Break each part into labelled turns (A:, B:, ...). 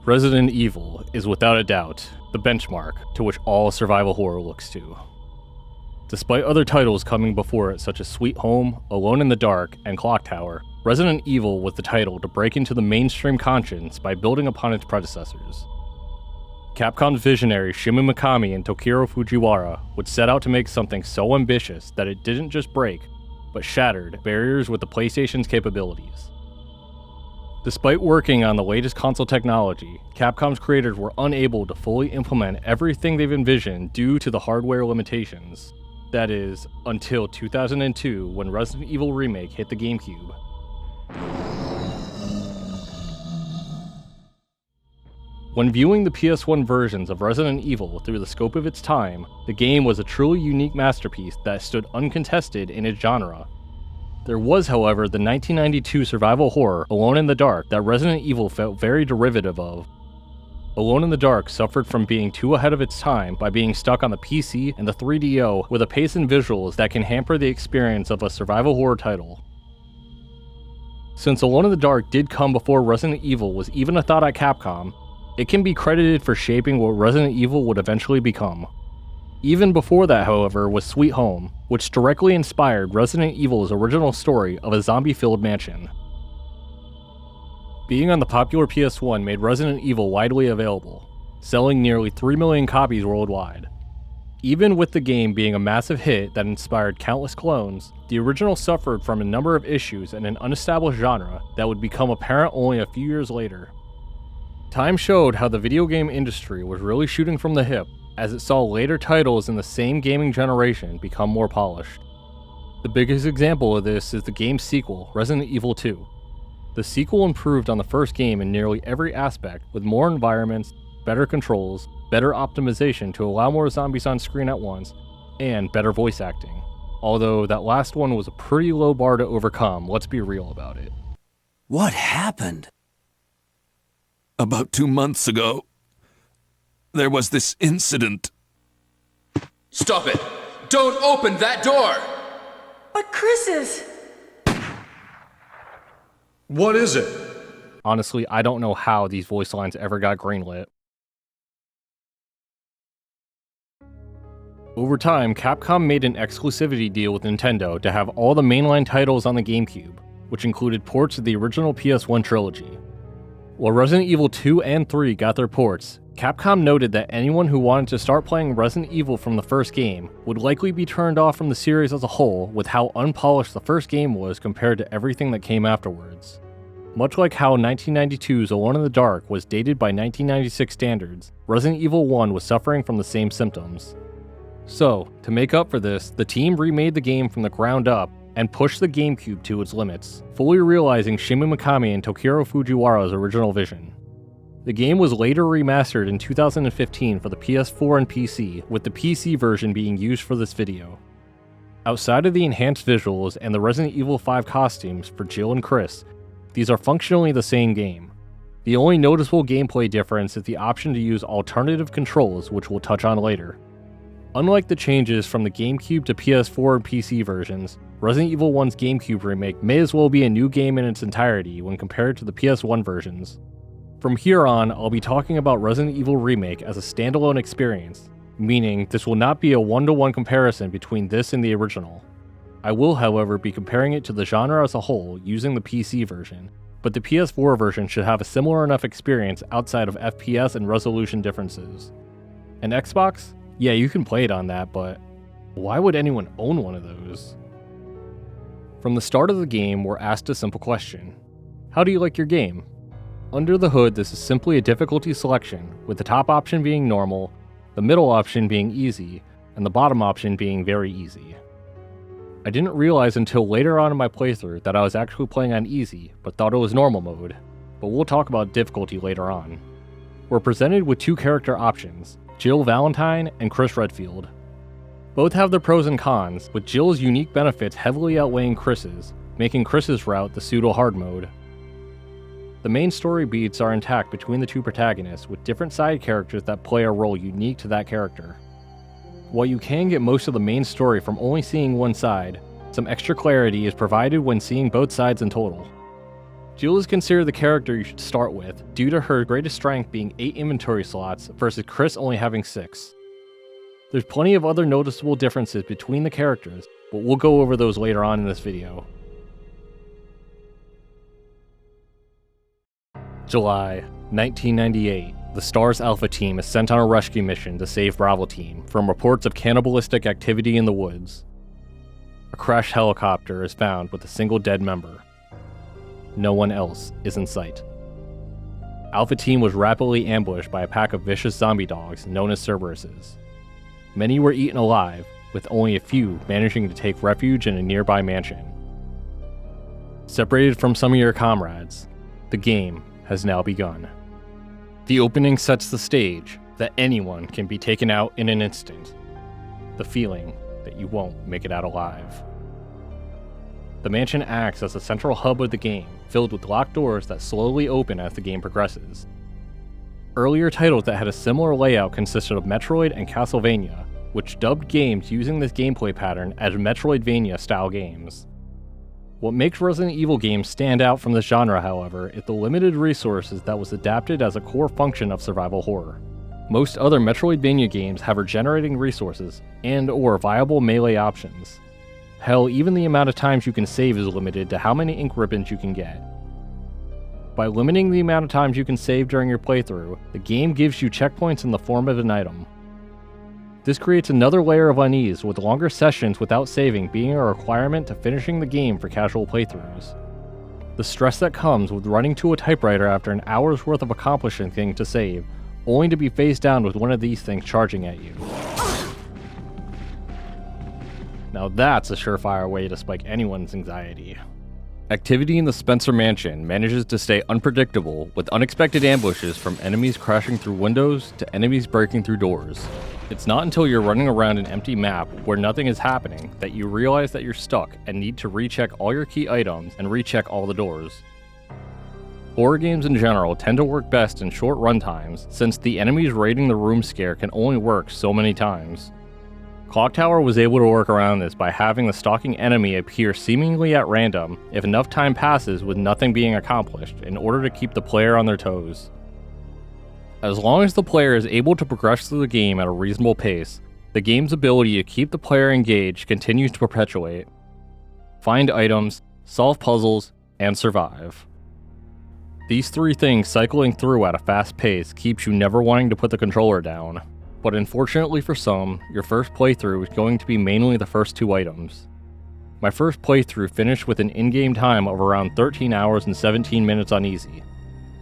A: Resident Evil is without a doubt the benchmark to which all survival horror looks to. Despite other titles coming before it such as Sweet Home, Alone in the Dark, and Clock Tower, Resident Evil was the title to break into the mainstream conscience by building upon its predecessors. Capcom's visionaries Shinji Mikami and Toshiro Fujiwara would set out to make something so ambitious that it didn't just break, but shattered barriers with the PlayStation's capabilities. Despite working on the latest console technology, Capcom's creators were unable to fully implement everything they've envisioned due to the hardware limitations. That is, until 2002 when Resident Evil Remake hit the GameCube. When viewing the PS1 versions of Resident Evil through the scope of its time, the game was a truly unique masterpiece that stood uncontested in its genre. There was, however, the 1992 survival horror Alone in the Dark that Resident Evil felt very derivative of. Alone in the Dark suffered from being too ahead of its time by being stuck on the PC and the 3DO with a pace and visuals that can hamper the experience of a survival horror title. Since Alone in the Dark did come before Resident Evil was even a thought at Capcom, it can be credited for shaping what Resident Evil would eventually become. Even before that, however, was Sweet Home, which directly inspired Resident Evil's original story of a zombie-filled mansion. Being on the popular PS1 made Resident Evil widely available, selling nearly 3 million copies worldwide. Even with the game being a massive hit that inspired countless clones, the original suffered from a number of issues in an unestablished genre that would become apparent only a few years later. Time showed how the video game industry was really shooting from the hip, as it saw later titles in the same gaming generation become more polished. The biggest example of this is the game's sequel, Resident Evil 2. The sequel improved on the first game in nearly every aspect, with more environments, better controls, better optimization to allow more zombies on screen at once, and better voice acting. Although that last one was a pretty low bar to overcome, let's be real about it.
B: What happened?
C: About 2 months ago, there was this incident.
D: Stop it! Don't open that door!
E: But Chris is...
F: What is it?
A: Honestly, I don't know how these voice lines ever got greenlit. Over time, Capcom made an exclusivity deal with Nintendo to have all the mainline titles on the GameCube, which included ports of the original PS1 trilogy. While Resident Evil 2 and 3 got their ports, Capcom noted that anyone who wanted to start playing Resident Evil from the first game would likely be turned off from the series as a whole with how unpolished the first game was compared to everything that came afterwards. Much like how 1992's Alone in the Dark was dated by 1996 standards, Resident Evil 1 was suffering from the same symptoms. So, to make up for this, the team remade the game from the ground up and pushed the GameCube to its limits, fully realizing Shinji Mikami and Toshiro Fujiwara's original vision. The game was later remastered in 2015 for the PS4 and PC, with the PC version being used for this video. Outside of the enhanced visuals and the Resident Evil 5 costumes for Jill and Chris, these are functionally the same game. The only noticeable gameplay difference is the option to use alternative controls, which we'll touch on later. Unlike the changes from the GameCube to PS4 and PC versions, Resident Evil 1's GameCube remake may as well be a new game in its entirety when compared to the PS1 versions. From here on, I'll be talking about Resident Evil Remake as a standalone experience, meaning this will not be a one-to-one comparison between this and the original. I will, however, be comparing it to the genre as a whole using the PC version, but the PS4 version should have a similar enough experience outside of FPS and resolution differences. An Xbox? Yeah, you can play it on that, but why would anyone own one of those? From the start of the game, we're asked a simple question. How do you like your game? Under the hood, this is simply a difficulty selection, with the top option being normal, the middle option being easy, and the bottom option being very easy. I didn't realize until later on in my playthrough that I was actually playing on easy, but thought it was normal mode, but we'll talk about difficulty later on. We're presented with two character options, Jill Valentine and Chris Redfield. Both have their pros and cons, with Jill's unique benefits heavily outweighing Chris's, making Chris's route the pseudo-hard mode. The main story beats are intact between the two protagonists, with different side characters that play a role unique to that character. While you can get most of the main story from only seeing one side, some extra clarity is provided when seeing both sides in total. Jill is considered the character you should start with, due to her greatest strength being 8 inventory slots versus Chris only having 6. There's plenty of other noticeable differences between the characters, but we'll go over those later on in this video. July 1998. The STARS Alpha team is sent on a rescue mission to save Bravo team from reports of cannibalistic activity in the woods. A crashed helicopter is found with a single dead member. No one else is in sight. Alpha team was rapidly ambushed by a pack of vicious zombie dogs known as Cerberuses. Many were eaten alive, with only a few managing to take refuge in a nearby mansion. Separated from some of your comrades, the game has now begun. The opening sets the stage that anyone can be taken out in an instant. The feeling that you won't make it out alive. The mansion acts as the central hub of the game, filled with locked doors that slowly open as the game progresses. Earlier titles that had a similar layout consisted of Metroid and Castlevania, which dubbed games using this gameplay pattern as Metroidvania style games. What makes Resident Evil games stand out from this genre, however, is the limited resources that was adapted as a core function of survival horror. Most other Metroidvania games have regenerating resources and/or viable melee options. Hell, even the amount of times you can save is limited to how many ink ribbons you can get. By limiting the amount of times you can save during your playthrough, the game gives you checkpoints in the form of an item. This creates another layer of unease, with longer sessions without saving being a requirement to finishing the game for casual playthroughs. The stress that comes with running to a typewriter after an hour's worth of accomplishing things to save, only to be faced down with one of these things charging at you. Now that's a surefire way to spike anyone's anxiety. Activity in the Spencer Mansion manages to stay unpredictable, with unexpected ambushes from enemies crashing through windows to enemies breaking through doors. It's not until you're running around an empty map where nothing is happening that you realize that you're stuck and need to recheck all your key items and recheck all the doors. Horror games in general tend to work best in short runtimes, since the enemies raiding the room scare can only work so many times. Clock Tower was able to work around this by having the stalking enemy appear seemingly at random if enough time passes with nothing being accomplished in order to keep the player on their toes. As long as the player is able to progress through the game at a reasonable pace, the game's ability to keep the player engaged continues to perpetuate. Find items, solve puzzles, and survive. These three things cycling through at a fast pace keeps you never wanting to put the controller down. But unfortunately for some, your first playthrough is going to be mainly the first 2 items. My first playthrough finished with an in-game time of around 13 hours and 17 minutes on easy.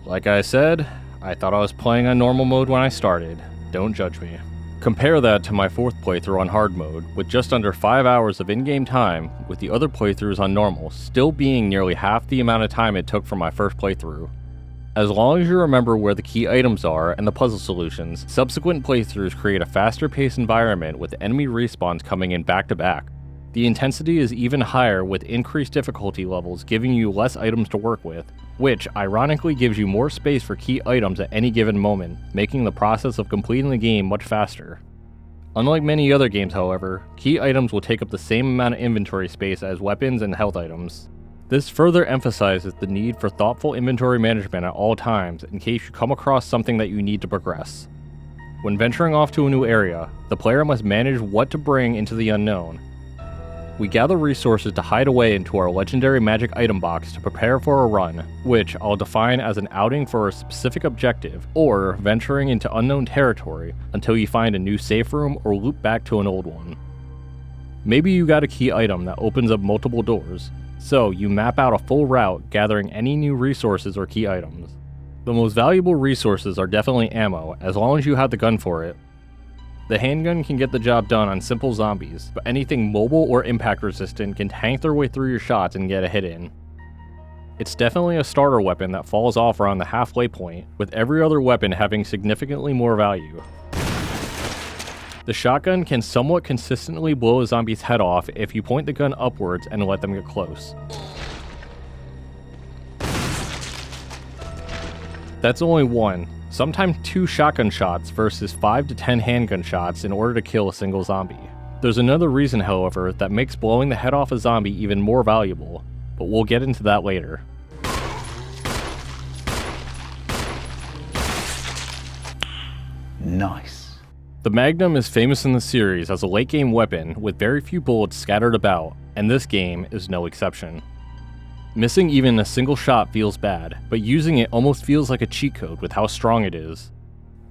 A: Like I said, I thought I was playing on normal mode when I started. Don't judge me. Compare that to my 4th playthrough on hard mode, with just under 5 hours of in-game time, with the other playthroughs on normal still being nearly half the amount of time it took for my first playthrough. As long as you remember where the key items are and the puzzle solutions, subsequent playthroughs create a faster paced environment with enemy respawns coming in back to back. The intensity is even higher with increased difficulty levels, giving you less items to work with, which ironically gives you more space for key items at any given moment, making the process of completing the game much faster. Unlike many other games, however, key items will take up the same amount of inventory space as weapons and health items. This further emphasizes the need for thoughtful inventory management at all times in case you come across something that you need to progress. When venturing off to a new area, the player must manage what to bring into the unknown. We gather resources to hide away into our legendary magic item box to prepare for a run, which I'll define as an outing for a specific objective, or venturing into unknown territory until you find a new safe room or loop back to an old one. Maybe you got a key item that opens up multiple doors, so you map out a full route gathering any new resources or key items. The most valuable resources are definitely ammo, as long as you have the gun for it. The handgun can get the job done on simple zombies, but anything mobile or impact resistant can tank their way through your shots and get a hit in. It's definitely a starter weapon that falls off around the halfway point, with every other weapon having significantly more value. The shotgun can somewhat consistently blow a zombie's head off if you point the gun upwards and let them get close. That's only 1, sometimes 2 shotgun shots versus 5 to 10 handgun shots in order to kill a single zombie. There's another reason, however, that makes blowing the head off a zombie even more valuable, but we'll get into that later.
B: Nice.
A: The Magnum is famous in the series as a late-game weapon with very few bullets scattered about, and this game is no exception. Missing even a single shot feels bad, but using it almost feels like a cheat code with how strong it is.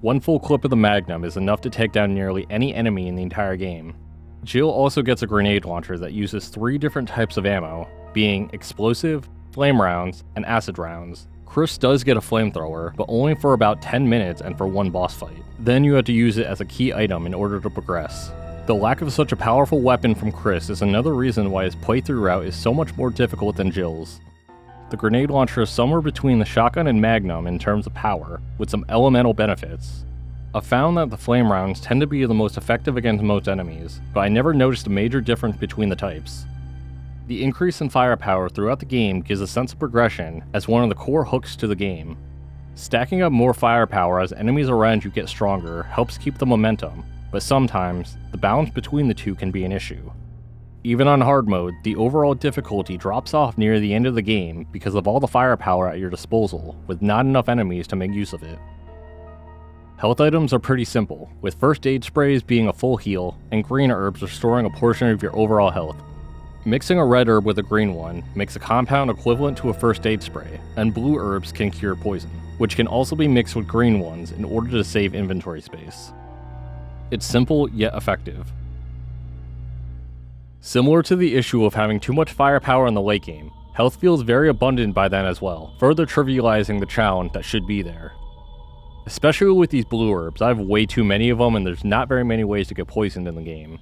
A: One full clip of the Magnum is enough to take down nearly any enemy in the entire game. Jill also gets a grenade launcher that uses 3 different types of ammo, being explosive, flame rounds, and acid rounds. Chris does get a flamethrower, but only for about 10 minutes and for one boss fight. Then you have to use it as a key item in order to progress. The lack of such a powerful weapon from Chris is another reason why his playthrough route is so much more difficult than Jill's. The grenade launcher is somewhere between the shotgun and Magnum in terms of power, with some elemental benefits. I've found that the flame rounds tend to be the most effective against most enemies, but I never noticed a major difference between the types. The increase in firepower throughout the game gives a sense of progression as one of the core hooks to the game. Stacking up more firepower as enemies around you get stronger helps keep the momentum, but sometimes, the balance between the two can be an issue. Even on hard mode, the overall difficulty drops off near the end of the game because of all the firepower at your disposal, with not enough enemies to make use of it. Health items are pretty simple, with first aid sprays being a full heal, and green herbs restoring a portion of your overall health. Mixing a red herb with a green one makes a compound equivalent to a first aid spray, and blue herbs can cure poison, which can also be mixed with green ones in order to save inventory space. It's simple yet effective. Similar to the issue of having too much firepower in the late game, health feels very abundant by then as well, further trivializing the challenge that should be there. Especially with these blue herbs, I have way too many of them and there's not very many ways to get poisoned in the game.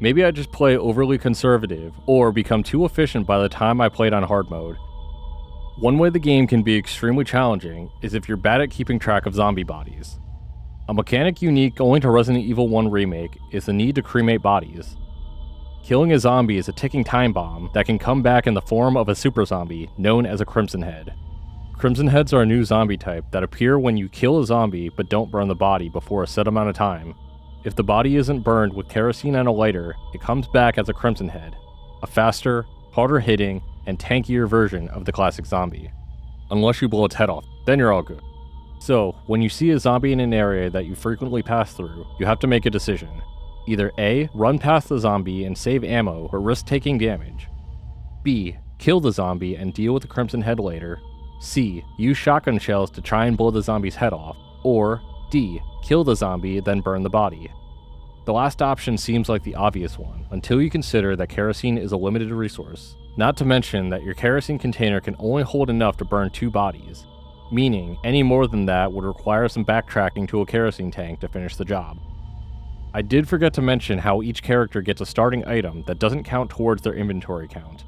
A: Maybe I just play overly conservative, or become too efficient by the time I played on hard mode. One way the game can be extremely challenging is if you're bad at keeping track of zombie bodies. A mechanic unique only to Resident Evil 1 Remake is the need to cremate bodies. Killing a zombie is a ticking time bomb that can come back in the form of a super zombie known as a Crimson Head. Crimson Heads are a new zombie type that appear when you kill a zombie but don't burn the body before a set amount of time. If the body isn't burned with kerosene and a lighter, it comes back as a Crimson Head, a faster, harder hitting, and tankier version of the classic zombie. Unless you blow its head off, then you're all good. So, when you see a zombie in an area that you frequently pass through, you have to make a decision. Either A, run past the zombie and save ammo but risk taking damage. B, kill the zombie and deal with the Crimson Head later. C, use shotgun shells to try and blow the zombie's head off. Or D, kill the zombie then burn the body. The last option seems like the obvious one, until you consider that kerosene is a limited resource. Not to mention that your kerosene container can only hold enough to burn 2 bodies, meaning any more than that would require some backtracking to a kerosene tank to finish the job. I did forget to mention how each character gets a starting item that doesn't count towards their inventory count.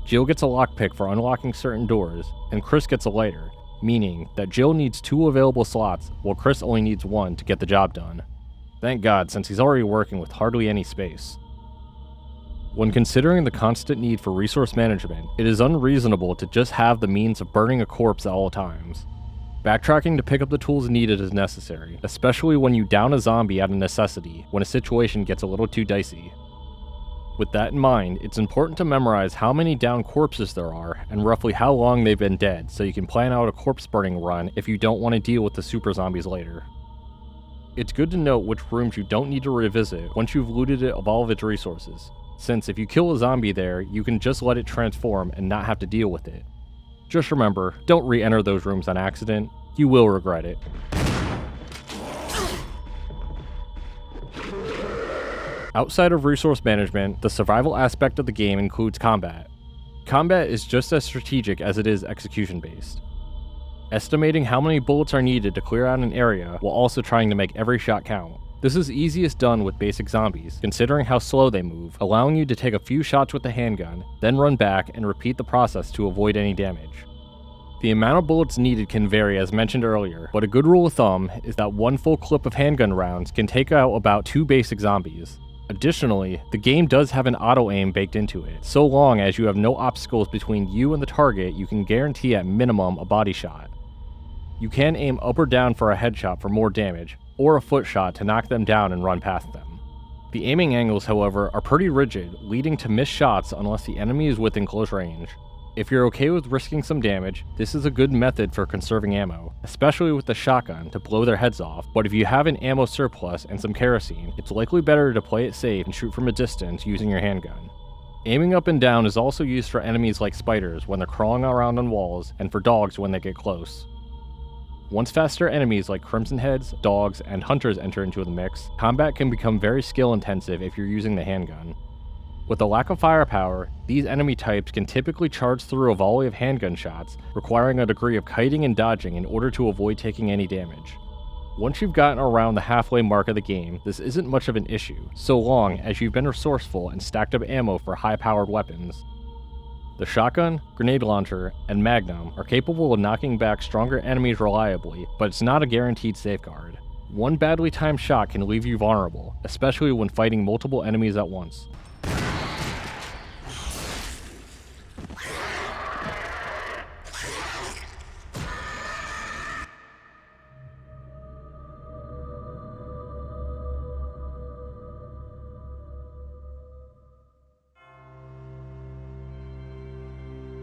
A: Jill gets a lockpick for unlocking certain doors, and Chris gets a lighter, meaning that Jill needs 2 available slots while Chris only needs 1 to get the job done. Thank God, since he's already working with hardly any space. When considering the constant need for resource management, it is unreasonable to just have the means of burning a corpse at all times. Backtracking to pick up the tools needed is necessary, especially when you down a zombie out of necessity when a situation gets a little too dicey. With that in mind, it's important to memorize how many downed corpses there are and roughly how long they've been dead so you can plan out a corpse burning run if you don't want to deal with the super zombies later. It's good to note which rooms you don't need to revisit once you've looted it of all of its resources, since if you kill a zombie there, you can just let it transform and not have to deal with it. Just remember, don't re-enter those rooms on accident, you will regret it. Outside of resource management, the survival aspect of the game includes combat. Combat is just as strategic as it is execution-based. Estimating how many bullets are needed to clear out an area while also trying to make every shot count. This is easiest done with basic zombies, considering how slow they move, allowing you to take a few shots with the handgun, then run back and repeat the process to avoid any damage. The amount of bullets needed can vary as mentioned earlier, but a good rule of thumb is that 1 full clip of handgun rounds can take out about 2 basic zombies. Additionally, the game does have an auto-aim baked into it. So long as you have no obstacles between you and the target, you can guarantee at minimum a body shot. You can aim up or down for a headshot for more damage, or a foot shot to knock them down and run past them. The aiming angles, however, are pretty rigid, leading to missed shots unless the enemy is within close range. If you're okay with risking some damage, this is a good method for conserving ammo, especially with the shotgun to blow their heads off, but if you have an ammo surplus and some kerosene, it's likely better to play it safe and shoot from a distance using your handgun. Aiming up and down is also used for enemies like spiders when they're crawling around on walls, and for dogs when they get close. Once faster enemies like Crimson Heads, dogs, and hunters enter into the mix, combat can become very skill intensive if you're using the handgun. With a lack of firepower, these enemy types can typically charge through a volley of handgun shots, requiring a degree of kiting and dodging in order to avoid taking any damage. Once you've gotten around the halfway mark of the game, this isn't much of an issue, so long as you've been resourceful and stacked up ammo for high-powered weapons. The shotgun, grenade launcher, and magnum are capable of knocking back stronger enemies reliably, but it's not a guaranteed safeguard. One badly timed shot can leave you vulnerable, especially when fighting multiple enemies at once.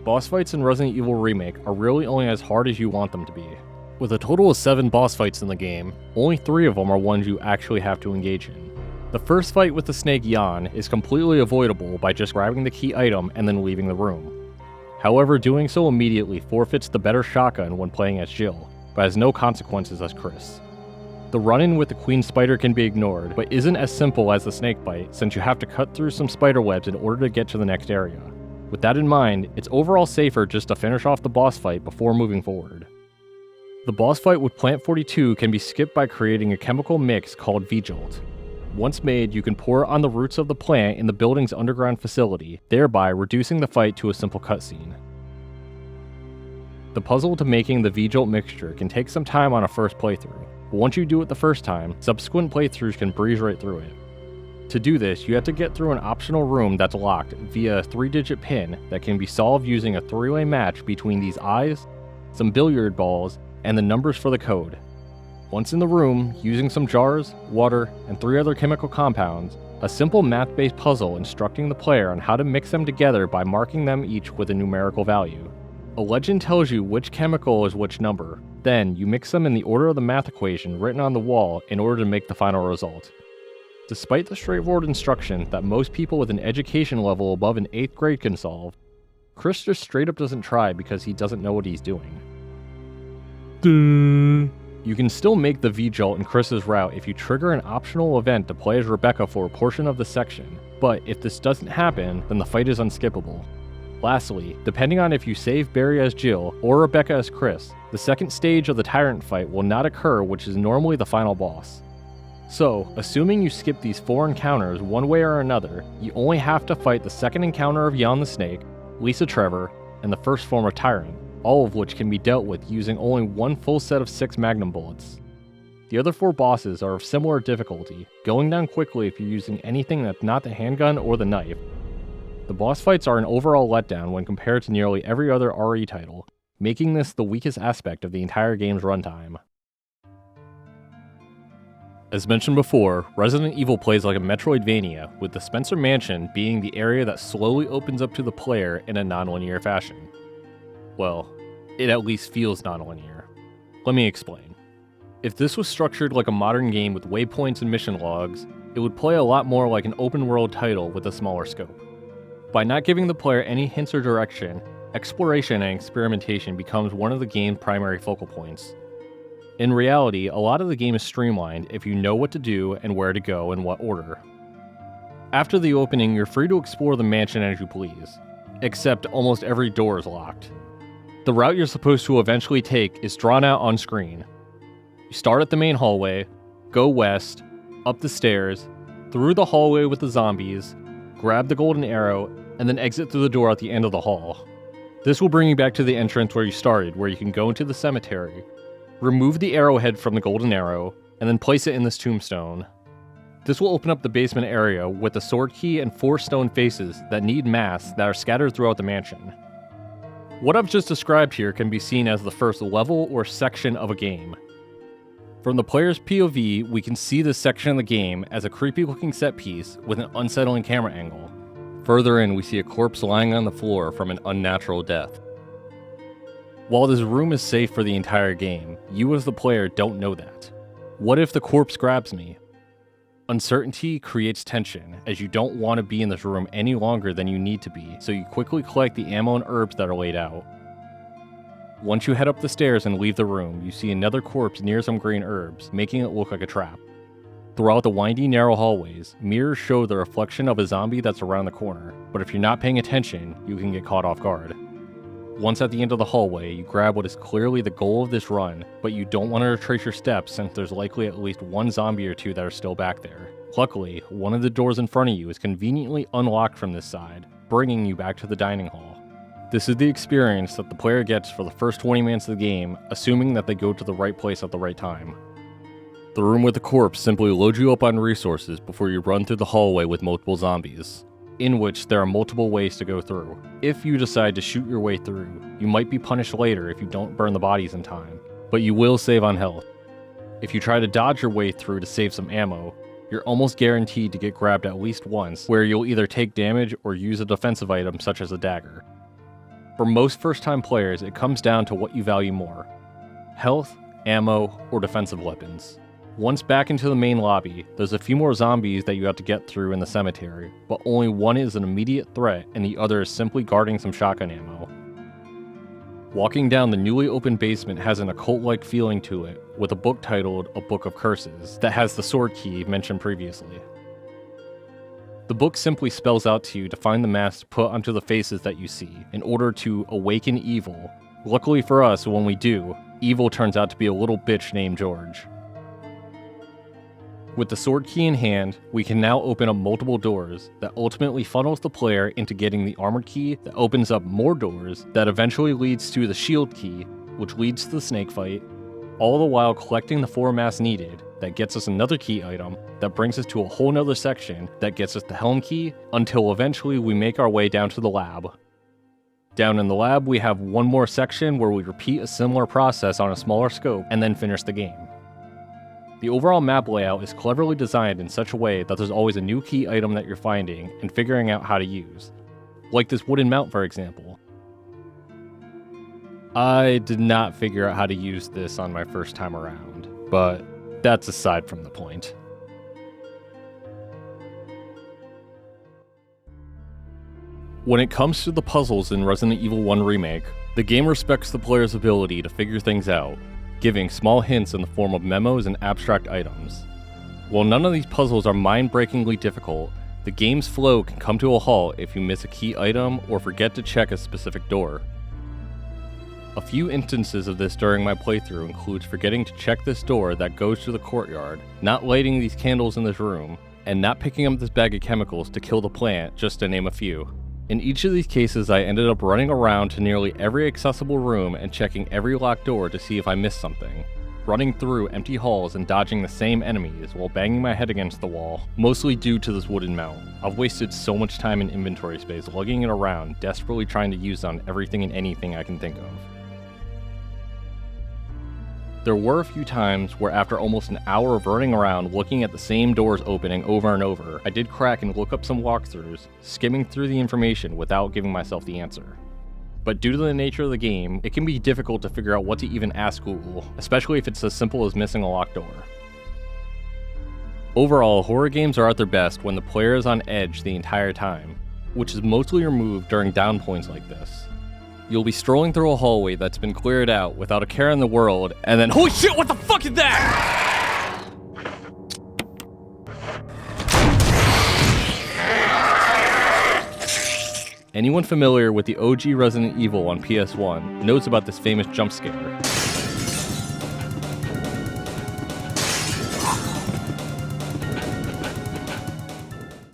A: Boss fights in Resident Evil Remake are really only as hard as you want them to be. With a total of 7 boss fights in the game, only 3 of them are ones you actually have to engage in. The first fight with the snake Jan is completely avoidable by just grabbing the key item and then leaving the room. However, doing so immediately forfeits the better shotgun when playing as Jill, but has no consequences as Chris. The run-in with the Queen Spider can be ignored, but isn't as simple as the snake bite since you have to cut through some spider webs in order to get to the next area. With that in mind, it's overall safer just to finish off the boss fight before moving forward. The boss fight with Plant 42 can be skipped by creating a chemical mix called V-Jolt. Once made, you can pour it on the roots of the plant in the building's underground facility, thereby reducing the fight to a simple cutscene. The puzzle to making the V-Jolt mixture can take some time on a first playthrough, but once you do it the first time, subsequent playthroughs can breeze right through it. To do this, you have to get through an optional room that's locked via a 3-digit pin that can be solved using a 3-way match between these eyes, some billiard balls, and the numbers for the code. Once in the room, using some jars, water, and 3 other chemical compounds, a simple math-based puzzle instructing the player on how to mix them together by marking them each with a numerical value. A legend tells you which chemical is which number, then you mix them in the order of the math equation written on the wall in order to make the final result. Despite the straightforward instruction that most people with an education level above an 8th grade can solve, Chris just straight up doesn't try because he doesn't know what he's doing. You can still make the V-Jolt in Chris's route if you trigger an optional event to play as Rebecca for a portion of the section, but if this doesn't happen, then the fight is unskippable. Lastly, depending on if you save Barry as Jill or Rebecca as Chris, the second stage of the Tyrant fight will not occur, which is normally the final boss. So, assuming you skip these 4 encounters one way or another, you only have to fight the second encounter of Jan the Snake, Lisa Trevor, and the first form of Tyrant, all of which can be dealt with using only one full set of 6 magnum bullets. The other 4 bosses are of similar difficulty, going down quickly if you're using anything that's not the handgun or the knife. The boss fights are an overall letdown when compared to nearly every other RE title, making this the weakest aspect of the entire game's runtime. As mentioned before, Resident Evil plays like a Metroidvania, with the Spencer Mansion being the area that slowly opens up to the player in a non-linear fashion. Well, it at least feels non-linear. Let me explain. If this was structured like a modern game with waypoints and mission logs, it would play a lot more like an open-world title with a smaller scope. By not giving the player any hints or direction, exploration and experimentation becomes one of the game's primary focal points. In reality, a lot of the game is streamlined if you know what to do and where to go in what order. After the opening, you're free to explore the mansion as you please, except almost every door is locked. The route you're supposed to eventually take is drawn out on screen. You start at the main hallway, go west, up the stairs, through the hallway with the zombies, grab the golden arrow, and then exit through the door at the end of the hall. This will bring you back to the entrance where you started, where you can go into the cemetery, remove the arrowhead from the golden arrow, and then place it in this tombstone. This will open up the basement area with a sword key and 4 stone faces that need masks that are scattered throughout the mansion. What I've just described here can be seen as the first level or section of a game. From the player's POV, we can see this section of the game as a creepy looking set piece with an unsettling camera angle. Further in, we see a corpse lying on the floor from an unnatural death. While this room is safe for the entire game, you as the player don't know that. What if the corpse grabs me? Uncertainty creates tension, as you don't want to be in this room any longer than you need to be, so you quickly collect the ammo and herbs that are laid out. Once you head up the stairs and leave the room, you see another corpse near some green herbs, making it look like a trap. Throughout the windy, narrow hallways, mirrors show the reflection of a zombie that's around the corner, but if you're not paying attention, you can get caught off guard. Once at the end of the hallway, you grab what is clearly the goal of this run, but you don't want to retrace your steps since there's likely at least one zombie or two that are still back there. Luckily, one of the doors in front of you is conveniently unlocked from this side, bringing you back to the dining hall. This is the experience that the player gets for the first 20 minutes of the game, assuming that they go to the right place at the right time. The room with the corpse simply loads you up on resources before you run through the hallway with multiple zombies, in which there are multiple ways to go through. If you decide to shoot your way through, you might be punished later if you don't burn the bodies in time, but you will save on health. If you try to dodge your way through to save some ammo, you're almost guaranteed to get grabbed at least once, where you'll either take damage or use a defensive item such as a dagger. For most first-time players, it comes down to what you value more: health, ammo, or defensive weapons. Once back into the main lobby, there's a few more zombies that you have to get through in the cemetery, but only one is an immediate threat and the other is simply guarding some shotgun ammo. Walking down the newly opened basement has an occult-like feeling to it, with a book titled A Book of Curses that has the sword key mentioned previously. The book simply spells out to you to find the mask to put onto the faces that you see in order to awaken evil. Luckily for us, when we do, evil turns out to be a little bitch named George. With the sword key in hand, we can now open up multiple doors that ultimately funnels the player into getting the armored key that opens up more doors that eventually leads to the shield key, which leads to the snake fight, all the while collecting the 4 masks needed that gets us another key item that brings us to a whole nother section that gets us the helm key until eventually we make our way down to the lab. Down in the lab, we have one more section where we repeat a similar process on a smaller scope and then finish the game. The overall map layout is cleverly designed in such a way that there's always a new key item that you're finding and figuring out how to use. Like this wooden mount, for example. I did not figure out how to use this on my first time around, but that's aside from the point. When it comes to the puzzles in Resident Evil 1 Remake, the game respects the player's ability to figure things out, giving small hints in the form of memos and abstract items. While none of these puzzles are mind-breakingly difficult, the game's flow can come to a halt if you miss a key item or forget to check a specific door. A few instances of this during my playthrough includes forgetting to check this door that goes to the courtyard, not lighting these candles in this room, and not picking up this bag of chemicals to kill the plant, just to name a few. In each of these cases, I ended up running around to nearly every accessible room and checking every locked door to see if I missed something, running through empty halls and dodging the same enemies while banging my head against the wall, mostly due to this wooden mount. I've wasted so much time in inventory space lugging it around, desperately trying to use it on everything and anything I can think of. There were a few times where after almost an hour of running around looking at the same doors opening over and over, I did crack and look up some walkthroughs, skimming through the information without giving myself the answer. But due to the nature of the game, it can be difficult to figure out what to even ask Google, especially if it's as simple as missing a locked door. Overall, horror games are at their best when the player is on edge the entire time, which is mostly removed during down points like this. You'll be strolling through a hallway that's been cleared out without a care in the world, and then holy shit, what the fuck is that?! Anyone familiar with the OG Resident Evil on PS1 knows about this famous jump scare.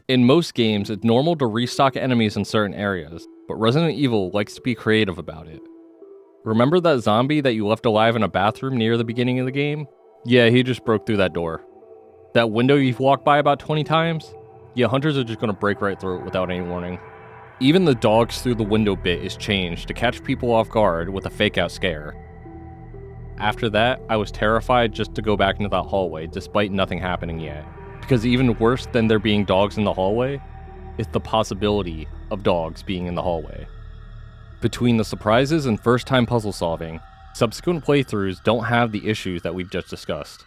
A: In most games, it's normal to restock enemies in certain areas, but Resident Evil likes to be creative about it. Remember that zombie that you left alive in a bathroom near the beginning of the game? Yeah, he just broke through that door. That window you've walked by about 20 times? Yeah, hunters are just gonna break right through it without any warning. Even the dogs through the window bit is changed to catch people off guard with a fake out scare. After that, I was terrified just to go back into that hallway despite nothing happening yet. Because even worse than there being dogs in the hallway, is the possibility of dogs being in the hallway. Between the surprises and first-time puzzle solving, subsequent playthroughs don't have the issues that we've just discussed.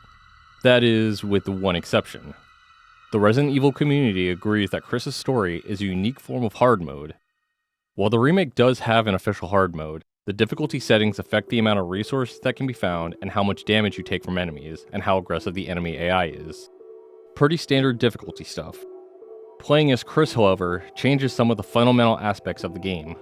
A: That is, with one exception. The Resident Evil community agrees that Chris' story is a unique form of hard mode. While the remake does have an official hard mode, the difficulty settings affect the amount of resources that can be found and how much damage you take from enemies, and how aggressive the enemy AI is. Pretty standard difficulty stuff. Playing as Chris, however, changes some of the fundamental aspects of the game.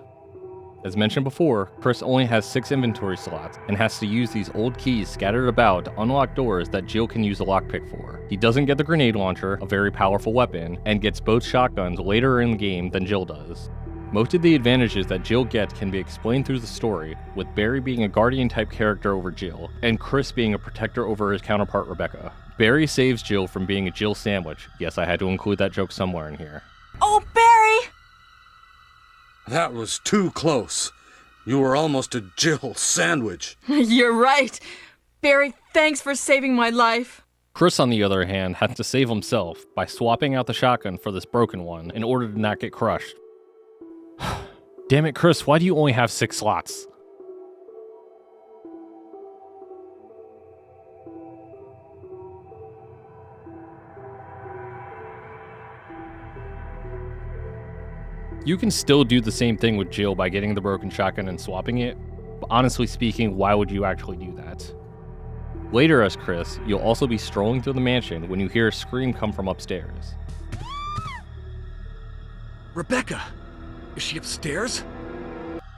A: As mentioned before, Chris only has 6 inventory slots and has to use these old keys scattered about to unlock doors that Jill can use a lockpick for. He doesn't get the grenade launcher, a very powerful weapon, and gets both shotguns later in the game than Jill does. Most of the advantages that Jill gets can be explained through the story, with Barry being a guardian type character over Jill, and Chris being a protector over his counterpart Rebecca. Barry saves Jill from being a Jill sandwich. Yes, I had to include that joke somewhere in here.
E: Oh, Barry!
B: That was too close. You were almost a Jill sandwich.
E: You're right. Barry, thanks for saving my life.
A: Chris, on the other hand, had to save himself by swapping out the shotgun for this broken one in order to not get crushed. Damn it, Chris, why do you only have 6 slots? You can still do the same thing with Jill by getting the broken shotgun and swapping it, but honestly speaking, why would you actually do that? Later as Chris, you'll also be strolling through the mansion when you hear a scream come from upstairs.
F: Rebecca! Is she upstairs?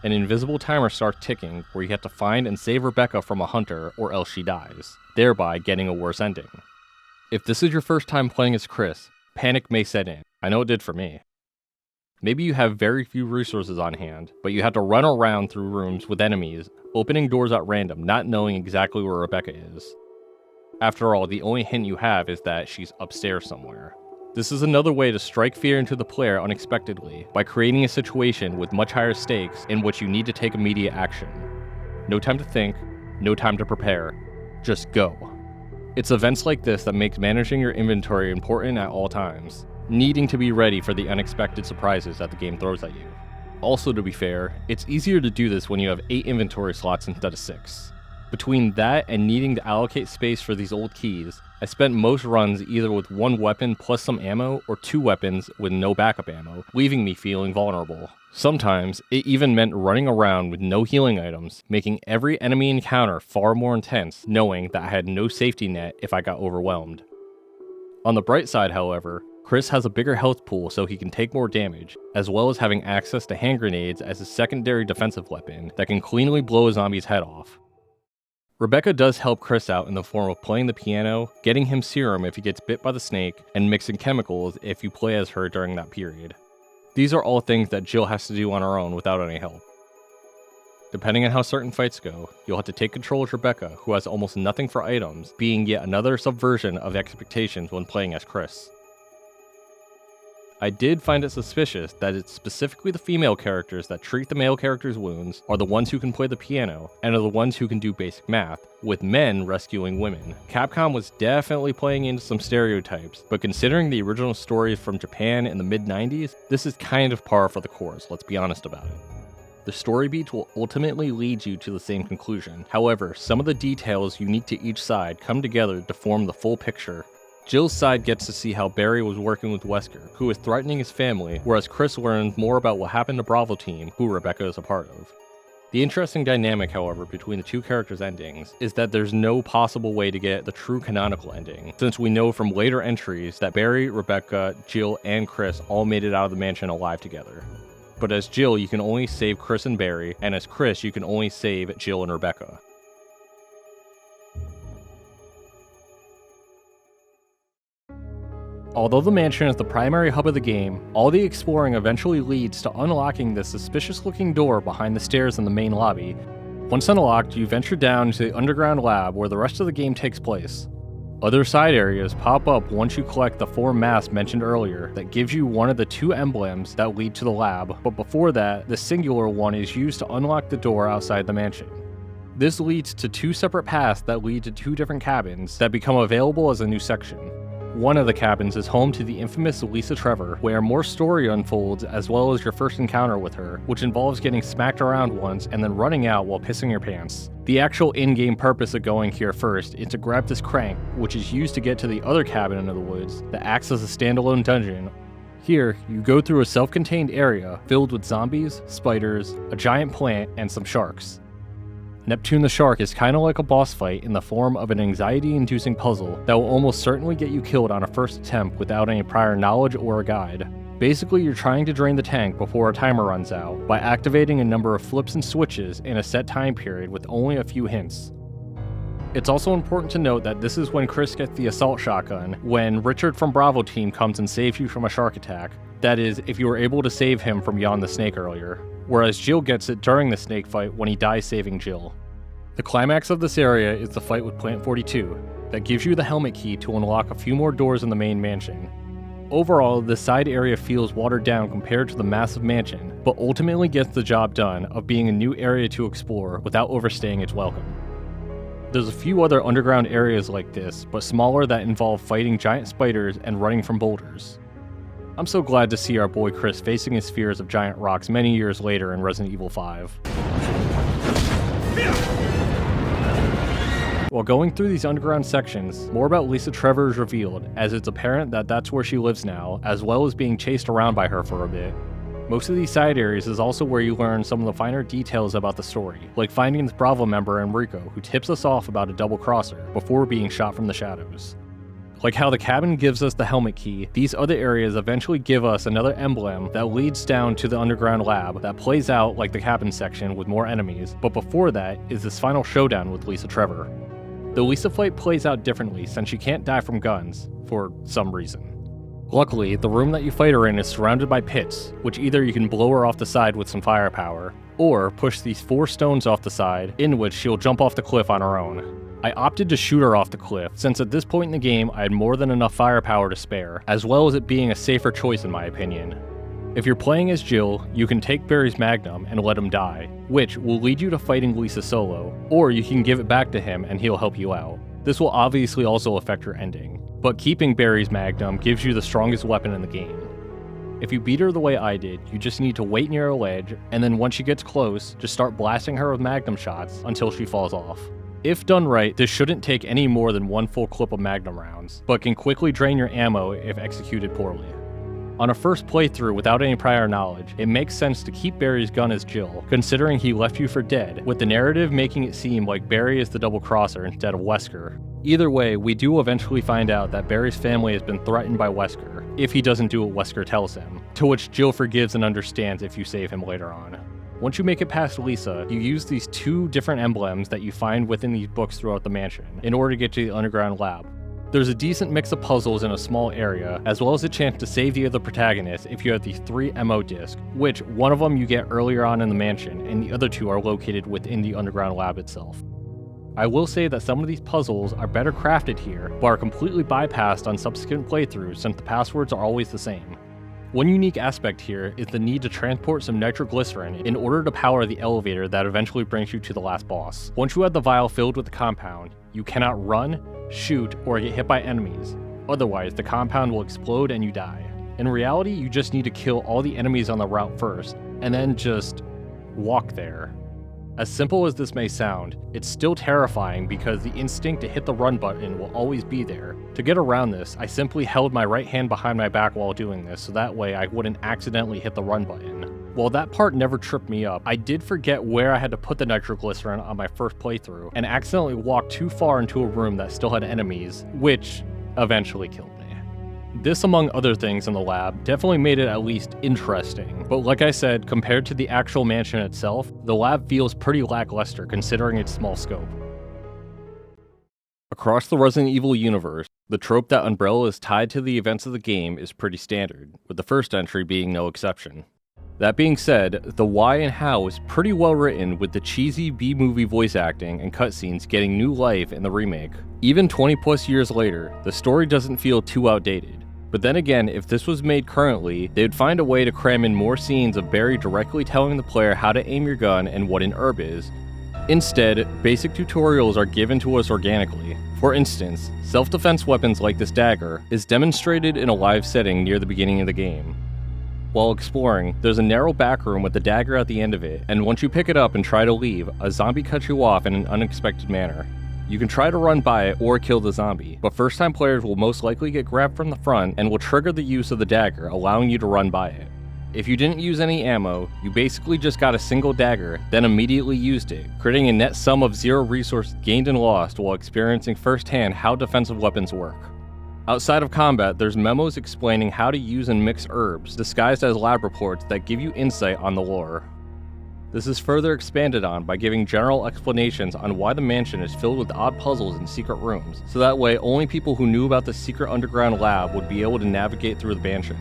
A: An invisible timer starts ticking where you have to find and save Rebecca from a hunter or else she dies, thereby getting a worse ending. If this is your first time playing as Chris, panic may set in. I know it did for me. Maybe you have very few resources on hand, but you have to run around through rooms with enemies, opening doors at random, not knowing exactly where Rebecca is. After all, the only hint you have is that she's upstairs somewhere. This is another way to strike fear into the player unexpectedly, by creating a situation with much higher stakes in which you need to take immediate action. No time to think, no time to prepare, just go. It's events like this that make managing your inventory important at all times, needing to be ready for the unexpected surprises that the game throws at you. Also, to be fair, it's easier to do this when you have 8 inventory slots instead of 6. Between that and needing to allocate space for these old keys, I spent most runs either with 1 weapon plus some ammo or 2 weapons with no backup ammo, leaving me feeling vulnerable. Sometimes, it even meant running around with no healing items, making every enemy encounter far more intense, knowing that I had no safety net if I got overwhelmed. On the bright side, however, Chris has a bigger health pool so he can take more damage, as well as having access to hand grenades as a secondary defensive weapon that can cleanly blow a zombie's head off. Rebecca does help Chris out in the form of playing the piano, getting him serum if he gets bit by the snake, and mixing chemicals if you play as her during that period. These are all things that Jill has to do on her own without any help. Depending on how certain fights go, you'll have to take control of Rebecca, who has almost nothing for items, being yet another subversion of expectations when playing as Chris. I did find it suspicious that it's specifically the female characters that treat the male characters' wounds are the ones who can play the piano and are the ones who can do basic math, with men rescuing women. Capcom was definitely playing into some stereotypes, but considering the original stories from Japan in the mid-90s, this is kind of par for the course, let's be honest about it. The story beats will ultimately lead you to the same conclusion. However, some of the details unique to each side come together to form the full picture. Jill's side gets to see how Barry was working with Wesker, who is threatening his family, whereas Chris learns more about what happened to Bravo Team, who Rebecca is a part of. The interesting dynamic, however, between the two characters' endings is that there's no possible way to get the true canonical ending, since we know from later entries that Barry, Rebecca, Jill, and Chris all made it out of the mansion alive together. But as Jill, you can only save Chris and Barry, and as Chris, you can only save Jill and Rebecca. Although the mansion is the primary hub of the game, all the exploring eventually leads to unlocking this suspicious-looking door behind the stairs in the main lobby. Once unlocked, you venture down to the underground lab where the rest of the game takes place. Other side areas pop up once you collect the 4 masks mentioned earlier that gives you one of the 2 emblems that lead to the lab, but before that, the singular one is used to unlock the door outside the mansion. This leads to 2 separate paths that lead to 2 different cabins that become available as a new section. One of the cabins is home to the infamous Lisa Trevor, where more story unfolds as well as your first encounter with her, which involves getting smacked around once and then running out while pissing your pants. The actual in-game purpose of going here first is to grab this crank, which is used to get to the other cabin in the woods that acts as a standalone dungeon. Here, you go through a self-contained area filled with zombies, spiders, a giant plant, and some sharks. Neptune the Shark is kinda like a boss fight in the form of an anxiety-inducing puzzle that will almost certainly get you killed on a first attempt without any prior knowledge or a guide. Basically, you're trying to drain the tank before a timer runs out by activating a number of flips and switches in a set time period with only a few hints. It's also important to note that this is when Chris gets the assault shotgun, when Richard from Bravo Team comes and saves you from a shark attack. That is, if you were able to save him from beyond the snake earlier. Whereas Jill gets it during the snake fight when he dies saving Jill. The climax of this area is the fight with Plant 42, that gives you the helmet key to unlock a few more doors in the main mansion. Overall, this side area feels watered down compared to the massive mansion, but ultimately gets the job done of being a new area to explore without overstaying its welcome. There's a few other underground areas like this, but smaller, that involve fighting giant spiders and running from boulders. I'm so glad to see our boy Chris facing his fears of giant rocks many years later in Resident Evil 5. While going through these underground sections, more about Lisa Trevor is revealed, as it's apparent that that's where she lives now, as well as being chased around by her for a bit. Most of these side areas is also where you learn some of the finer details about the story, like finding this Bravo member Enrico who tips us off about a double crosser before being shot from the shadows. Like how the cabin gives us the helmet key, these other areas eventually give us another emblem that leads down to the underground lab that plays out like the cabin section with more enemies, but before that is this final showdown with Lisa Trevor. The Lisa fight plays out differently since she can't die from guns, for some reason. Luckily, the room that you fight her in is surrounded by pits, which either you can blow her off the side with some firepower, or push these 4 stones off the side, in which she'll jump off the cliff on her own. I opted to shoot her off the cliff, since at this point in the game I had more than enough firepower to spare, as well as it being a safer choice in my opinion. If you're playing as Jill, you can take Barry's Magnum and let him die, which will lead you to fighting Lisa solo, or you can give it back to him and he'll help you out. This will obviously also affect your ending, but keeping Barry's Magnum gives you the strongest weapon in the game. If you beat her the way I did, you just need to wait near a ledge, and then once she gets close, just start blasting her with Magnum shots until she falls off. If done right, this shouldn't take any more than 1 full clip of Magnum rounds, but can quickly drain your ammo if executed poorly. On a first playthrough without any prior knowledge, it makes sense to keep Barry's gun as Jill, considering he left you for dead, with the narrative making it seem like Barry is the double crosser instead of Wesker. Either way, we do eventually find out that Barry's family has been threatened by Wesker, if he doesn't do what Wesker tells him, to which Jill forgives and understands if you save him later on. Once you make it past Lisa, you use these 2 different emblems that you find within these books throughout the mansion, in order to get to the underground lab. There's a decent mix of puzzles in a small area, as well as a chance to save the other protagonist if you have these 3 MO discs, which one of them you get earlier on in the mansion, and the other 2 are located within the underground lab itself. I will say that some of these puzzles are better crafted here, but are completely bypassed on subsequent playthroughs since the passwords are always the same. One unique aspect here is the need to transport some nitroglycerin in order to power the elevator that eventually brings you to the last boss. Once you have the vial filled with the compound, you cannot run, shoot, or get hit by enemies. Otherwise, the compound will explode and you die. In reality, you just need to kill all the enemies on the route first, and then just walk there. As simple as this may sound, it's still terrifying because the instinct to hit the run button will always be there. To get around this, I simply held my right hand behind my back while doing this, so that way I wouldn't accidentally hit the run button. While that part never tripped me up, I did forget where I had to put the nitroglycerin on my first playthrough, and accidentally walked too far into a room that still had enemies, which eventually killed me. This, among other things in the lab, definitely made it at least interesting, but like I said, compared to the actual mansion itself, the lab feels pretty lackluster considering its small scope. Across the Resident Evil universe, the trope that Umbrella is tied to the events of the game is pretty standard, with the first entry being no exception. That being said, the why and how is pretty well written, with the cheesy B-movie voice acting and cutscenes getting new life in the remake. Even 20 plus years later, the story doesn't feel too outdated. But then again, if this was made currently, they would find a way to cram in more scenes of Barry directly telling the player how to aim your gun and what an herb is. Instead, basic tutorials are given to us organically. For instance, self-defense weapons like this dagger is demonstrated in a live setting near the beginning of the game. While exploring, there's a narrow back room with the dagger at the end of it, and once you pick it up and try to leave, a zombie cuts you off in an unexpected manner. You can try to run by it or kill the zombie, but first-time players will most likely get grabbed from the front and will trigger the use of the dagger, allowing you to run by it. If you didn't use any ammo, you basically just got a single dagger, then immediately used it, creating a net sum of 0 resources gained and lost while experiencing firsthand how defensive weapons work. Outside of combat, there's memos explaining how to use and mix herbs, disguised as lab reports that give you insight on the lore. This is further expanded on by giving general explanations on why the mansion is filled with odd puzzles and secret rooms, so that way only people who knew about the secret underground lab would be able to navigate through the mansion.